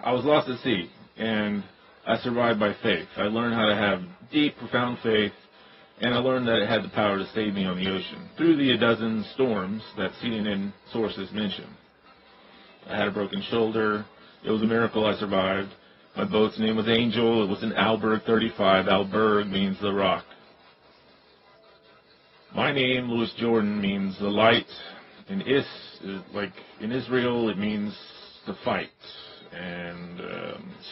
I was lost at sea, and I survived by faith. I learned how to have deep, profound faith, and I learned that it had the power to save me on the ocean through the a dozen storms that CNN sources mention. I had a broken shoulder. It was a miracle I survived. My boat's name was Angel. It was in Alberg 35. Alberg means the rock. My name, Louis Jordan, means the light. And like in Israel, it means to fight and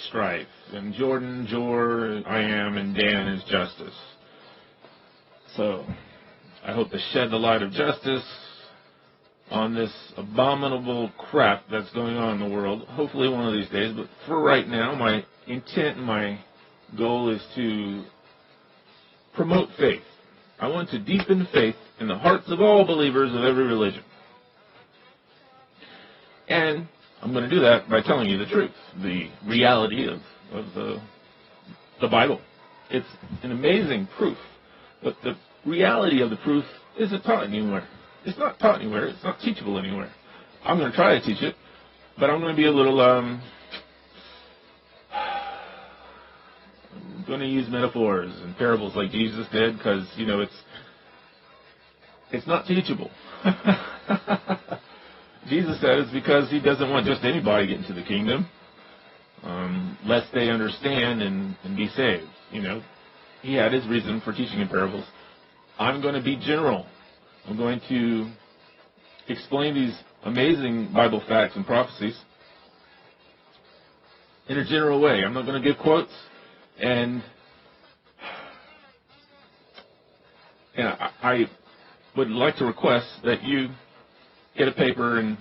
strife. And Jordan, Jor, I am, and Dan is justice. So I hope to shed the light of justice on this abominable crap that's going on in the world, hopefully one of these days. But for right now, my intent and my goal is to promote faith. I want to deepen faith in the hearts of all believers of every religion. And I'm going to do that by telling you the truth, the reality of the Bible. It's an amazing proof, but the reality of the proof isn't taught anywhere. It's not taught anywhere. It's not teachable anywhere. I'm going to try to teach it, but I'm going to be a little, I'm going to use metaphors and parables like Jesus did, because, it's not teachable. Jesus said it's because he doesn't want just anybody getting to the kingdom, lest they understand and be saved. He had his reason for teaching in parables. I'm going to be general. I'm going to explain these amazing Bible facts and prophecies in a general way. I'm not going to give quotes, and I would like to request that you get a paper and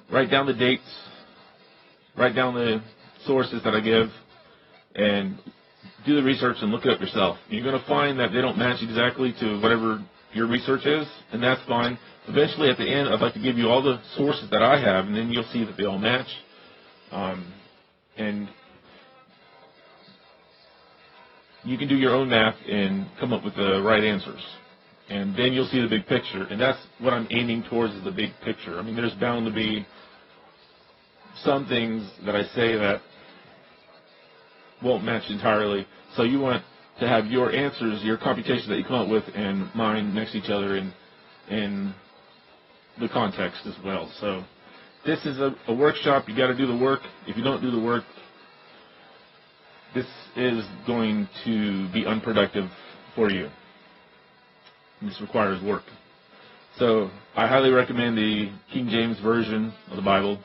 write down the dates, write down the sources that I give, and do the research and look it up yourself. You're going to find that they don't match exactly to whatever your research is, and that's fine. Eventually, at the end, I'd like to give you all the sources that I have, and then you'll see that they all match. And you can do your own math and come up with the right answers. And then you'll see the big picture. And that's what I'm aiming towards, is the big picture. I mean, there's bound to be some things that I say that won't match entirely. So you want to have your answers, your computations that you come up with, and mine next to each other in the context as well. So this is a workshop. You got to do the work. If you don't do the work, this is going to be unproductive for you. This requires work. So I highly recommend the King James Version of the Bible,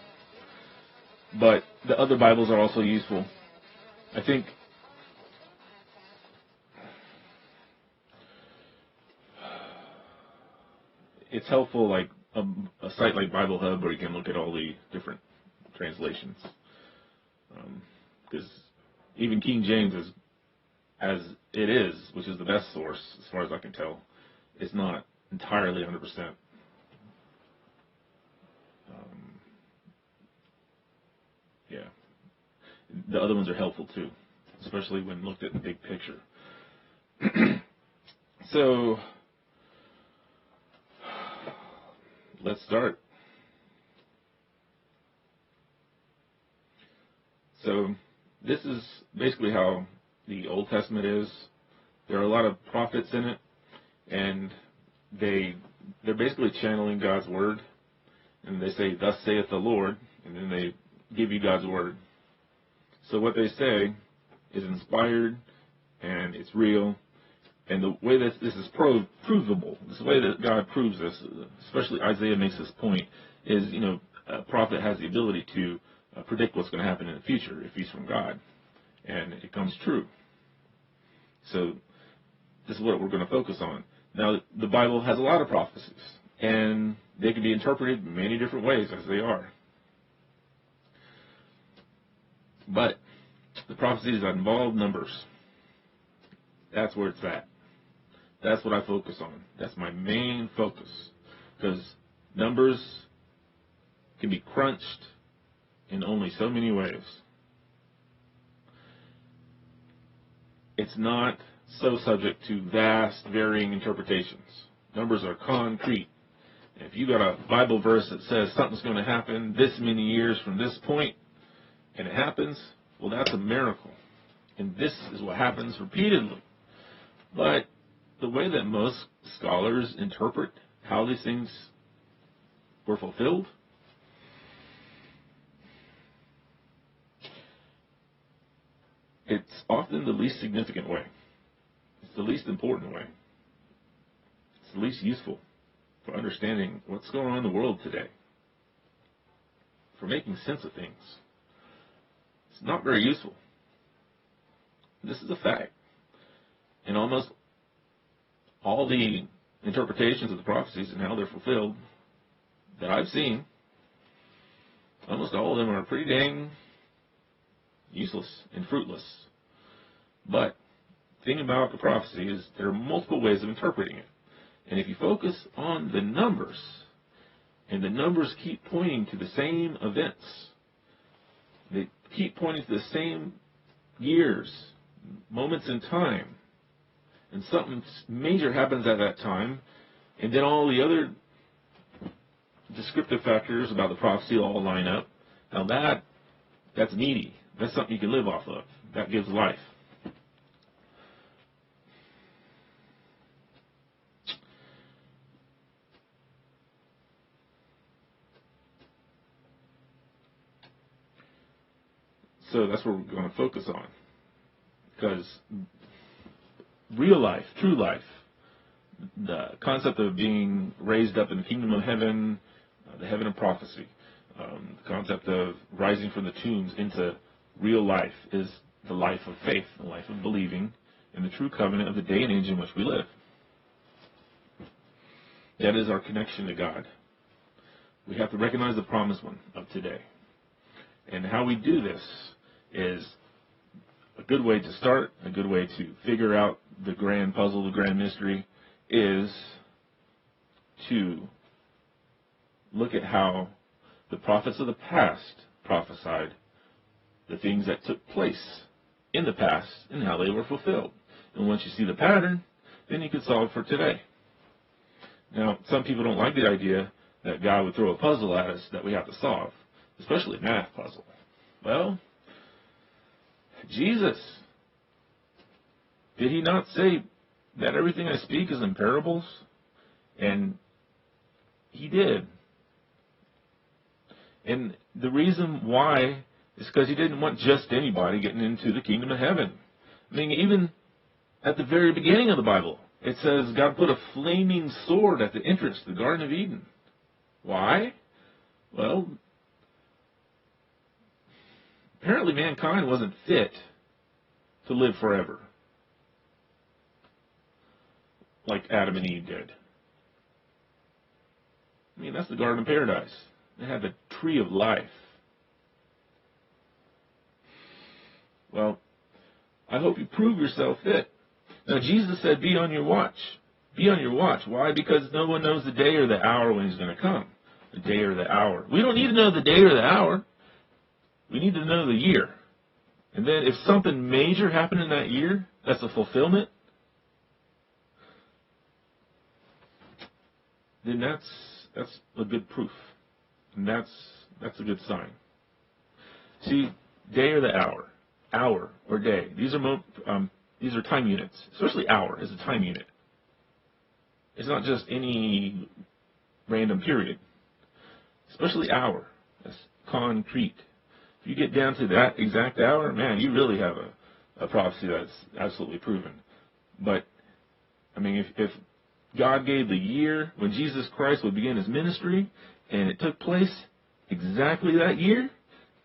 but the other Bibles are also useful. I think it's helpful, like a site like Bible Hub, where you can look at all the different translations. Because even King James, as it is, which is the best source as far as I can tell, it's not entirely 100%. Yeah. The other ones are helpful too, especially when looked at in the big picture. So, let's start. So, this is basically how the Old Testament is. There are a lot of prophets in it, and they're basically channeling God's word, and they say, "Thus saith the Lord," and then they give you God's word. So what they say is inspired, and it's real, and the way that this is provable, the way that God proves this, especially Isaiah makes this point, is, a prophet has the ability to predict what's going to happen in the future if he's from God, and it comes true. So this is what we're going to focus on. Now, the Bible has a lot of prophecies, and they can be interpreted in many different ways, as they are. But the prophecies that involve numbers, that's where it's at. That's what I focus on. That's my main focus, because numbers can be crunched in only so many ways. It's not so subject to vast, varying interpretations. Numbers are concrete. If you got a Bible verse that says something's going to happen this many years from this point, and it happens, well, that's a miracle. And this is what happens repeatedly. But the way that most scholars interpret how these things were fulfilled, it's often the least significant way. It's the least important way. It's the least useful for understanding what's going on in the world today, for making sense of things. It's not very useful. This is a fact. And almost all the interpretations of the prophecies and how they're fulfilled that I've seen, almost all of them are pretty dang useless and fruitless. But the thing about the prophecy is there are multiple ways of interpreting it. And if you focus on the numbers, and the numbers keep pointing to the same events, they keep pointing to the same years, moments in time, and something major happens at that time, and then all the other descriptive factors about the prophecy all line up. Now that's meaty. That's something you can live off of. That gives life. So that's what we're going to focus on. Because real life, true life, the concept of being raised up in the kingdom of heaven, the heaven of prophecy, the concept of rising from the tombs into real life is the life of faith, the life of believing in the true covenant of the day and age in which we live. That is our connection to God. We have to recognize the promised one of today. And how we do this is a good way to start, a good way to figure out the grand puzzle, the grand mystery, is to look at how the prophets of the past prophesied the things that took place in the past and how they were fulfilled. And once you see the pattern, then you can solve for today. Now, some people don't like the idea that God would throw a puzzle at us that we have to solve, especially a math puzzle. Well, Jesus, did he not say that everything I speak is in parables? And he did. And the reason why is because he didn't want just anybody getting into the kingdom of heaven. I mean, even at the very beginning of the Bible, it says God put a flaming sword at the entrance to the Garden of Eden. Why? Well, apparently mankind wasn't fit to live forever like Adam and Eve did. I mean, that's the Garden of Paradise. They had the tree of life. Well, I hope you prove yourself fit. Now, Jesus said, be on your watch. Be on your watch. Why? Because no one knows the day or the hour when he's going to come. The day or the hour. We don't need to know the day or the hour. We need to know the year. And then if something major happened in that year, that's a fulfillment, then that's a good proof. And that's a good sign. See, day or the hour or day. These are time units. Especially hour is a time unit. It's not just any random period. Especially hour. That's concrete. If you get down to that exact hour, man, you really have a prophecy that's absolutely proven. But, I mean, if God gave the year when Jesus Christ would begin his ministry, and it took place exactly that year,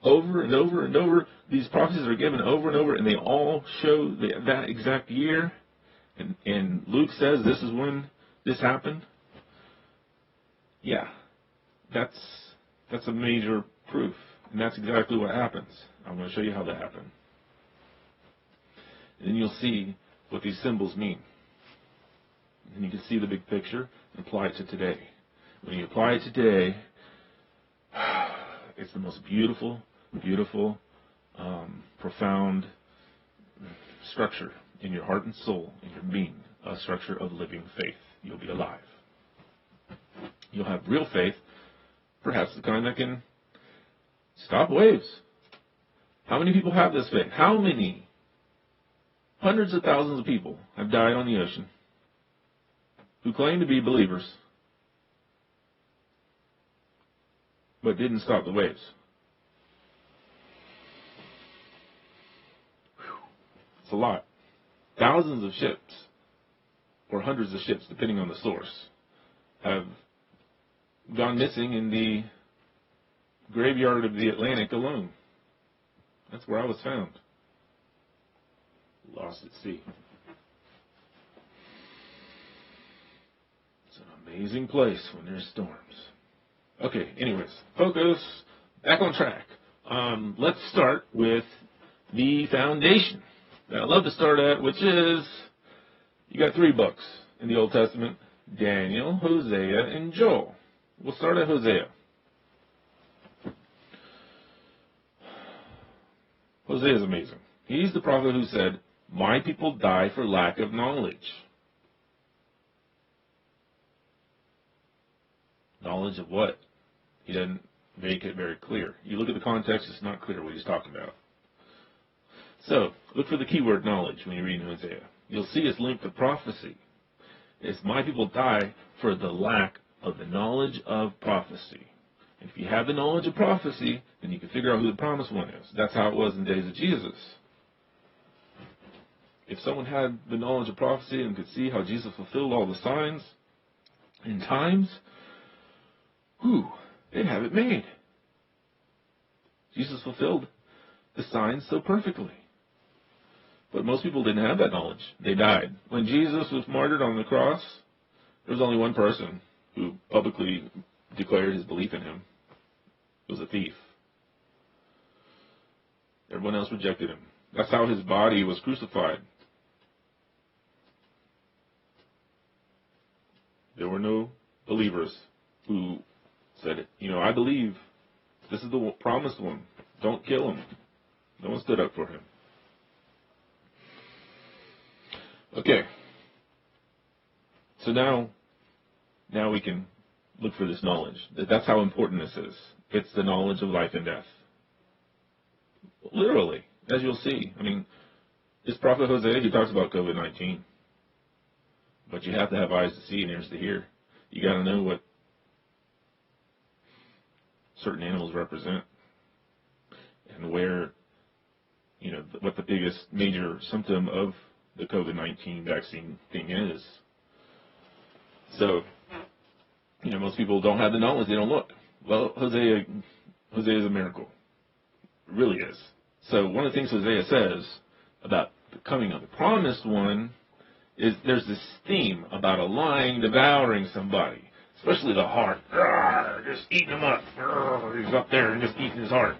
over and over and over, these prophecies are given over and over, and they all show that exact year, and Luke says this is when this happened. Yeah, that's a major proof. And that's exactly what happens. I'm going to show you how that happened. And then you'll see what these symbols mean. And you can see the big picture and apply it to today. When you apply it to today, it's the most beautiful, profound structure in your heart and soul, in your being, a structure of living faith. You'll be alive. You'll have real faith, perhaps the kind that can stop waves. How many people have this faith? How many? Hundreds of thousands of people have died on the ocean who claim to be believers, but didn't stop the waves. It's a lot. Thousands of ships, or hundreds of ships, depending on the source, have gone missing in the graveyard of the Atlantic alone. That's where I was found. Lost at sea. It's an amazing place when there's storms. Okay, anyways, focus, back on track. Let's start with the foundation that I love to start at, which is, you got 3 books in the Old Testament: Daniel, Hosea, and Joel. We'll start at Hosea. Hosea is amazing. He's the prophet who said, "My people die for lack of knowledge." Knowledge of what? He doesn't make it very clear. You look at the context, it's not clear what he's talking about. So, look for the keyword knowledge when you read Hosea. You'll see it's linked to prophecy. It's my people die for the lack of the knowledge of prophecy. And if you have the knowledge of prophecy, then you can figure out who the promised one is. That's how it was in the days of Jesus. If someone had the knowledge of prophecy and could see how Jesus fulfilled all the signs and times, they'd have it made. Jesus fulfilled the signs so perfectly. But most people didn't have that knowledge. They died. When Jesus was martyred on the cross, there was only one person who publicly declared his belief in him. It was a thief. Everyone else rejected him. That's how his body was crucified. There were no believers who said, I believe this is the promised one. Don't kill him. No one stood up for him. Okay. So now we can look for this knowledge. That's how important this is. It's the knowledge of life and death. Literally, as you'll see. This prophet Hosea, he talks about COVID-19. But you have to have eyes to see and ears to hear. You got to know what certain animals represent and where, what the biggest major symptom of the COVID-19 vaccine thing is. So, most people don't have the knowledge. They don't look. Well, Hosea is a miracle. It really is. So one of the things Hosea says about the coming of the promised one is there's this theme about a lion devouring somebody, especially the heart. Just eating him up. He's up there and just eating his heart.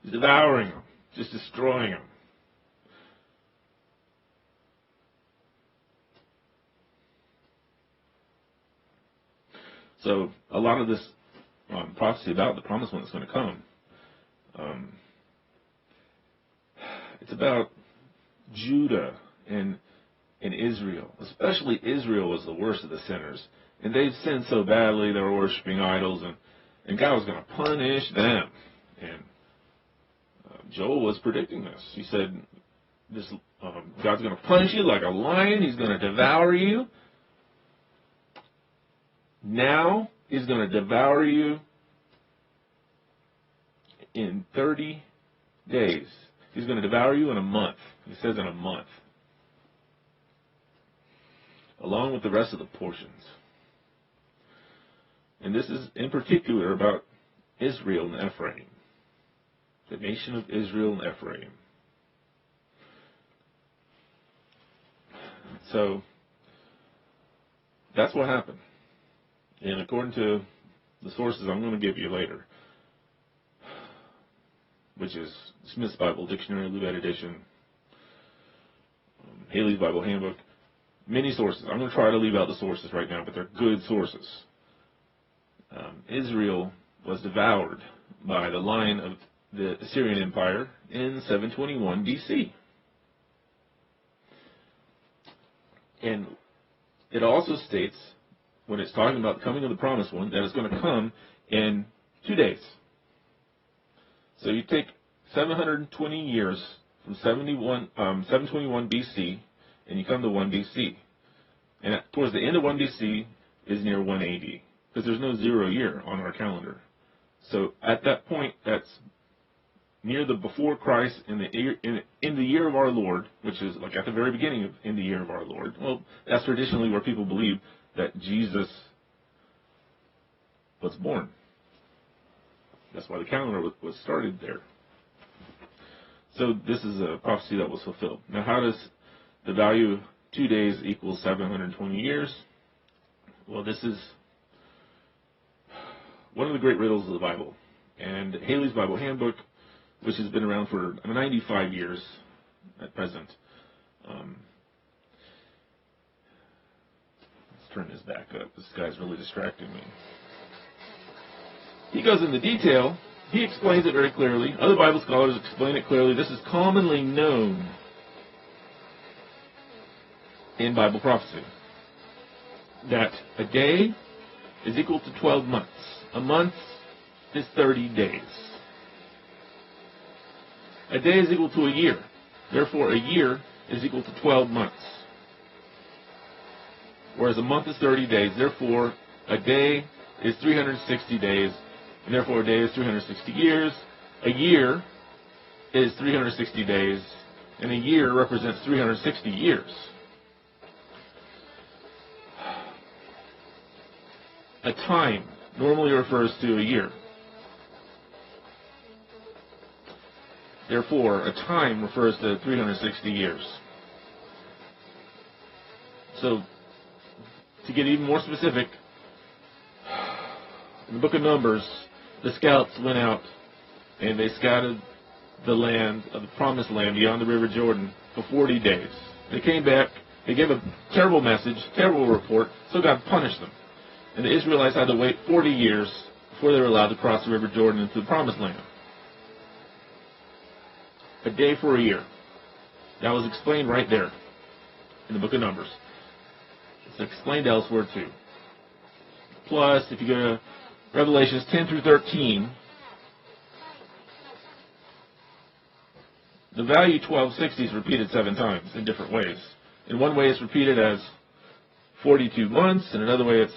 He's devouring him, just destroying him. So a lot of this prophecy about the promised one that's going to come, it's about Judah and Israel. Especially Israel was the worst of the sinners. And they've sinned so badly, they were worshiping idols, and God was going to punish them. And Joel was predicting this. He said, God's going to punish you like a lion. He's going to devour you. Now he's going to devour you in 30 days. He's going to devour you in a month. He says in a month. Along with the rest of the portions. And this is in particular about Israel and Ephraim. The nation of Israel and Ephraim. So, that's what happened. And according to the sources I'm going to give you later, which is Smith's Bible Dictionary, Lubat Edition, Haley's Bible Handbook, many sources. I'm going to try to leave out the sources right now, but they're good sources. Israel was devoured by the lion of the Syrian Empire in 721 BC. And it also states, when it's talking about the coming of the promised one, that it's going to come in 2 days. So you take 720 years from 721 BC, and you come to 1 BC. And towards the end of 1 BC is near 1 AD, because there's no 0 year on our calendar. So at that point, that's near the before Christ in the year of our Lord, which is like at the very beginning of in the year of our Lord. Well, that's traditionally where people believe that Jesus was born. That's why the calendar was started there. So this is a prophecy that was fulfilled. Now, how does the value of 2 days equal 720 years? Well, this is one of the great riddles of the Bible. And Haley's Bible Handbook, which has been around for 95 years at present. Let's turn this back up. This guy's really distracting me. He goes into detail. He explains it very clearly. Other Bible scholars explain it clearly. This is commonly known in Bible prophecy, that a day is equal to 12 months. A month is 30 days. A day is equal to a year. Therefore, a year is equal to 12 months. Whereas a month is 30 days. Therefore, a day is 360 days. And therefore, a day is 360 years. A year is 360 days. And a year represents 360 years. A time normally refers to a year. Therefore, a time refers to 360 years. So, to get even more specific, in the book of Numbers, the scouts went out and they scouted the land of the promised land beyond the river Jordan for 40 days. They came back, they gave a terrible message, terrible report, so God punished them. And the Israelites had to wait 40 years before they were allowed to cross the river Jordan into the promised land. A day for a year. That was explained right there in the book of Numbers. It's explained elsewhere too. Plus, if you go to Revelations 10 through 13, the value 1260 is repeated 7 times in different ways. In one way it's repeated as 42 months, in another way it's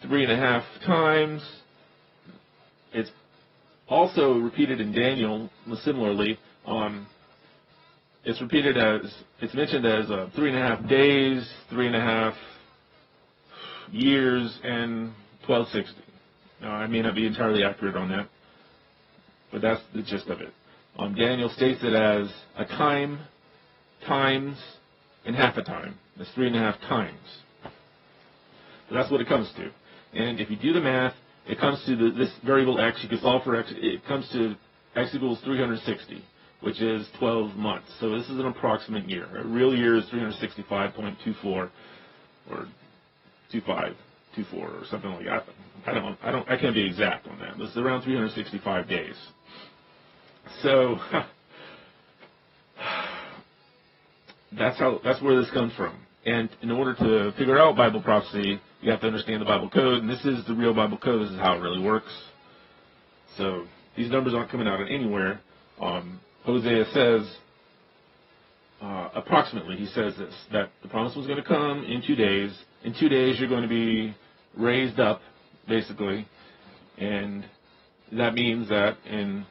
3.5 times. It's also repeated in Daniel similarly. It's repeated as, it's mentioned as 3.5 days, 3.5 years, and 1260. Now, I may not be entirely accurate on that, but that's the gist of it. Daniel states it as a time, times, and half a time. That's 3.5 times. So that's what it comes to. And if you do the math, it comes to this variable x. You can solve for x. It comes to x equals 360, which is 12 months. So this is an approximate year. A real year is 365.24 or 2524 or something like that. I can't be exact on that. This is around 365 days. So that's where this comes from. And in order to figure out Bible prophecy, you have to understand the Bible code, and this is the real Bible code. This is how it really works. So these numbers aren't coming out of anywhere. Hosea says, approximately, he says this, that the promise was going to come in 2 days. In 2 days, you're going to be raised up, basically. And that means that in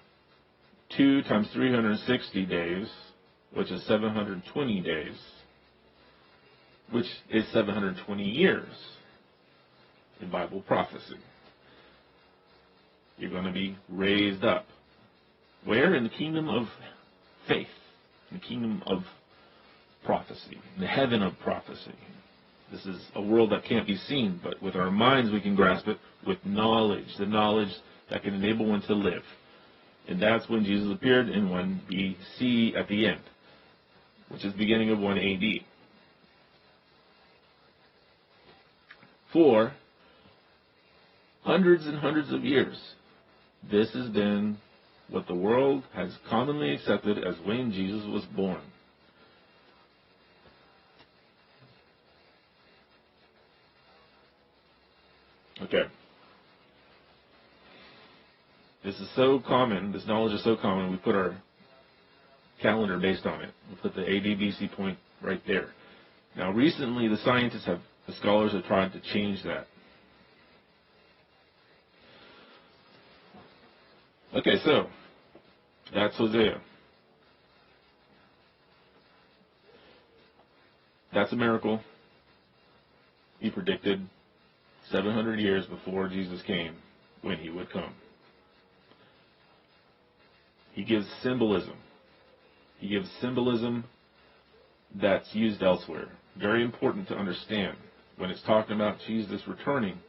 2 times 360 days, which is 720 days, which is 720 years in Bible prophecy, you're going to be raised up. Where? In the kingdom of faith, in the kingdom of prophecy, in the heaven of prophecy. This is a world that can't be seen, but with our minds we can grasp it with knowledge, the knowledge that can enable one to live. And that's when Jesus appeared in 1 BC at the end, which is the beginning of 1 AD. For hundreds and hundreds of years, this has been what the world has commonly accepted as when Jesus was born. Okay. This is so common, this knowledge is so common, we put our calendar based on it. We'll put the AD BC point right there. Now, recently, the scholars have tried to change that. Okay, so that's Hosea. That's a miracle he predicted 700 years before Jesus came, when he would come. He gives symbolism. He gives symbolism that's used elsewhere. Very important to understand. When it's talking about Jesus returning,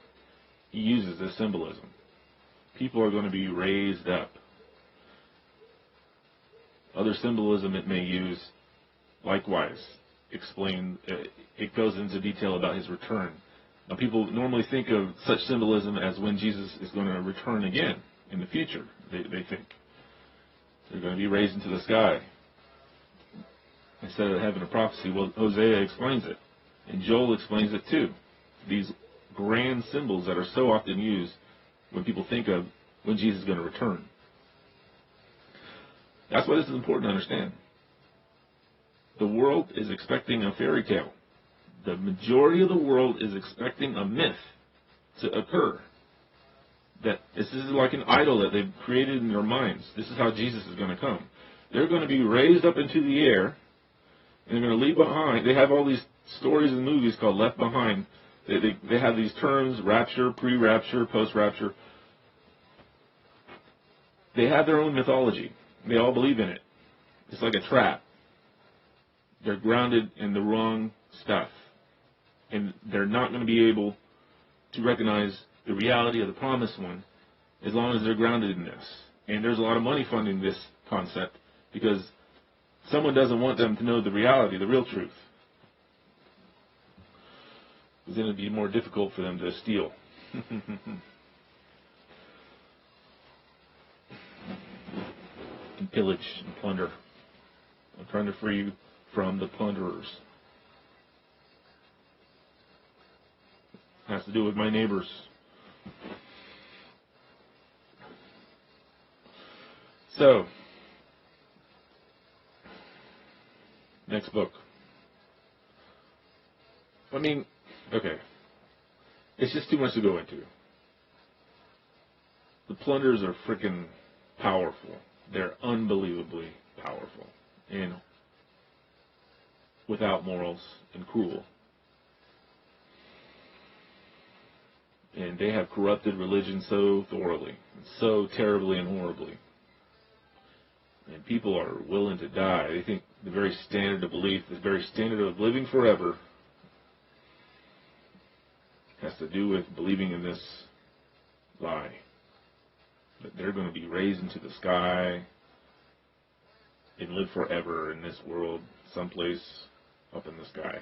he uses this symbolism. People are going to be raised up. Other symbolism it may use, likewise, it goes into detail about his return. Now, people normally think of such symbolism as when Jesus is going to return again in the future, they think. They're going to be raised into the sky instead of having a prophecy. Well, Hosea explains it, and Joel explains it too. These grand symbols that are so often used when people think of when Jesus is going to return. That's why this is important to understand. The world is expecting a fairy tale. The majority of the world is expecting a myth to occur. That this is like an idol that they've created in their minds. This is how Jesus is going to come. They're going to be raised up into the air, and they're going to leave behind. They have all these stories and movies called Left Behind. They have these terms, rapture, pre-rapture, post-rapture. They have their own mythology. They all believe in it. It's like a trap. They're grounded in the wrong stuff. And they're not going to be able to recognize the reality of the promised one as long as they're grounded in this. And there's a lot of money funding this concept because someone doesn't want them to know the reality, the real truth. Because then it'd be more difficult for them to steal. And pillage and plunder. I'm trying to free you from the plunderers. It has to do with my neighbors. So, next book. I mean, okay. It's just too much to go into. The plunderers are freaking powerful. They're unbelievably powerful. And without morals and cruel. And they have corrupted religion so thoroughly, so terribly and horribly. And people are willing to die. They think the very standard of belief, the very standard of living forever, has to do with believing in this lie. That they're going to be raised into the sky and live forever in this world, someplace up in the sky.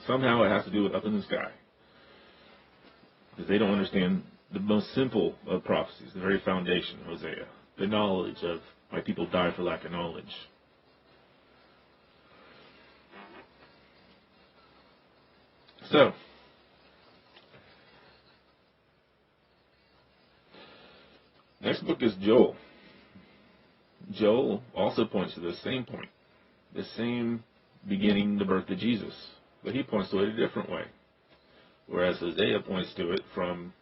Somehow it has to do with up in the sky. Because they don't understand the most simple of prophecies, the very foundation of Hosea, the knowledge of why people die for lack of knowledge. So, next book is Joel. Joel also points to the same point, the same beginning, the birth of Jesus, but he points to it a different way. Whereas Hosea points to it from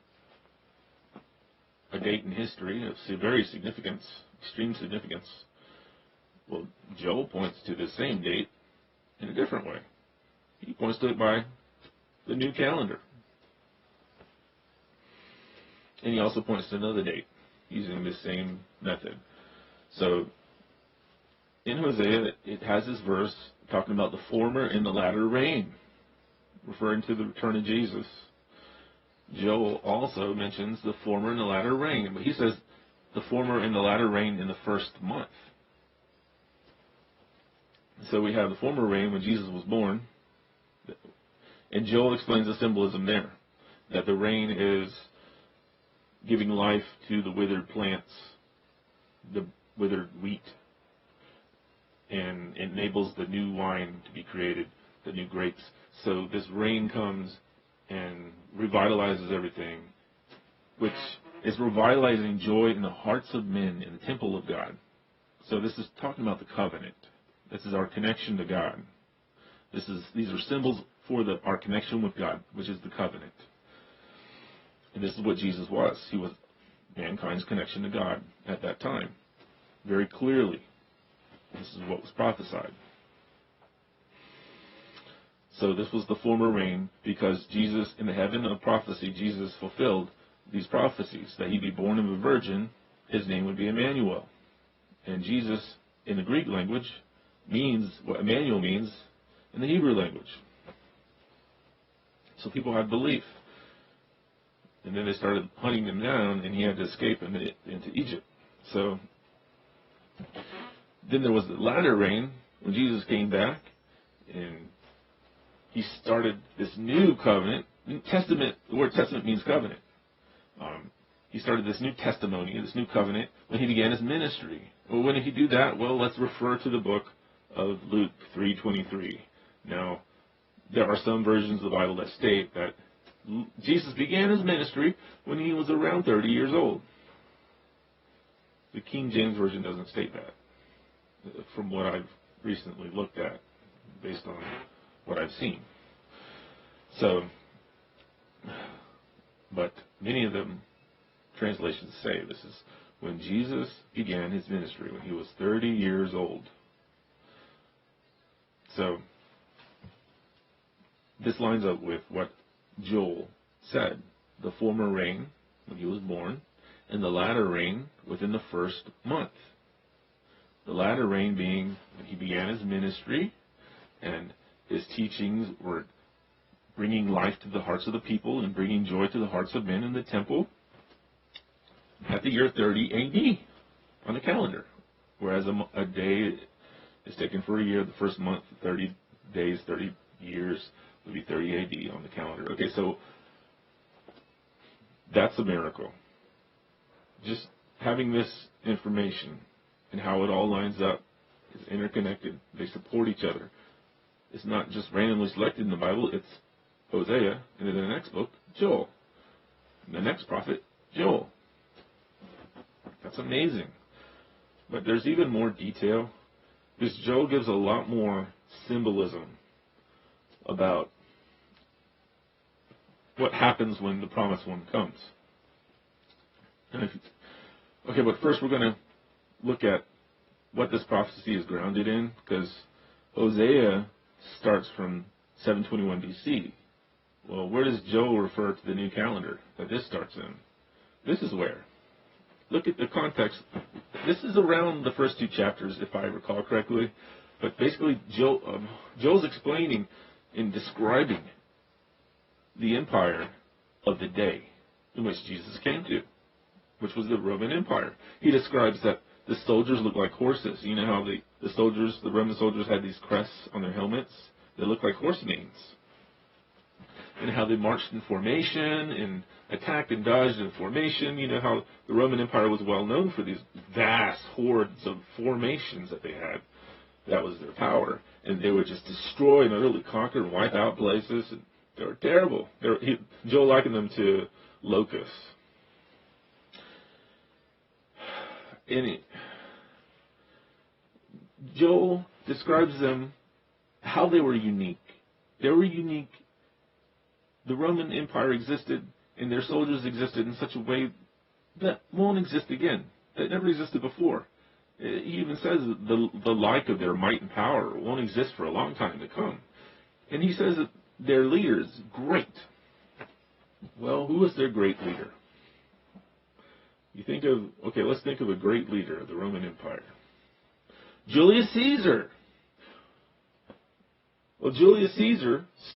a date in history of very significance, extreme significance. Well, Joel points to the same date in a different way. He points to it by the new calendar. And he also points to another date using the same method. So, in Hosea, it has this verse talking about the former and the latter rain, referring to the return of Jesus. Joel also mentions the former and the latter rain, but he says the former and the latter rain in the first month. So we have the former rain when Jesus was born, and Joel explains the symbolism there, that the rain is giving life to the withered plants, the withered wheat, and enables the new wine to be created, the new grapes. So this rain comes and revitalizes everything, which is revitalizing joy in the hearts of men in the temple of God. So this is talking about the covenant. This is our connection to God. These are symbols for our connection with God, which is the covenant. And this is what Jesus was. He was mankind's connection to God at that time. Very clearly. This is what was prophesied. So this was the former rain, because Jesus, in the heaven of prophecy, Jesus fulfilled these prophecies, that he'd be born of a virgin, his name would be Emmanuel. And Jesus, in the Greek language, means what Emmanuel means in the Hebrew language. So people had belief. And then they started hunting him down, and he had to escape into Egypt. So then there was the latter rain, when Jesus came back, and he started this new covenant. Testament, the word testament means covenant. He started this new testimony, this new covenant, when he began his ministry. Well, when did he do that? Well, let's refer to the book of Luke 3:23. Now, there are some versions of the Bible that state that Jesus began his ministry when he was around 30 years old. The King James Version doesn't state that, from what I've recently looked at, based on what I've seen. So, but many of them translations say this is when Jesus began his ministry, when he was 30 years old. So, this lines up with what Joel said. The former rain, when he was born, and the latter rain within the first month. The latter rain being when he began his ministry, and his teachings were bringing life to the hearts of the people and bringing joy to the hearts of men in the temple at the year 30 A.D. on the calendar. Whereas a day is taken for a year, the first month, 30 days, 30 years would be 30 A.D. on the calendar. Okay, so that's a miracle. Just having this information and how it all lines up is interconnected. They support each other. It's not just randomly selected in the Bible. It's Hosea, and then the next book, Joel. And the next prophet, Joel. That's amazing. But there's even more detail, because Joel gives a lot more symbolism about what happens when the promised one comes. Okay, but first we're going to look at what this prophecy is grounded in, because Hosea starts from 721 BC. Well, where does Joel refer to the new calendar that this starts in? This is where. Look at the context. This is around the first two chapters, if I recall correctly. But basically, Joel's explaining and describing the empire of the day in which Jesus came to, which was the Roman Empire. He describes that the soldiers look like horses. You know how the Roman soldiers had these crests on their helmets? They look like horse manes. And how they marched in formation and attacked and dodged in formation. You know how the Roman Empire was well known for these vast hordes of formations that they had. That was their power. And they would just destroy and utterly conquer and wipe out places. And they were terrible. Joel likened them to locusts. And Joel describes them, how they were unique. They were unique. The Roman Empire existed, and their soldiers existed in such a way that won't exist again. That never existed before. He even says the like of their might and power won't exist for a long time to come. And he says that their leader is great. Well, who was their great leader? Let's think of a great leader of the Roman Empire. Julius Caesar. Well, Julius Caesar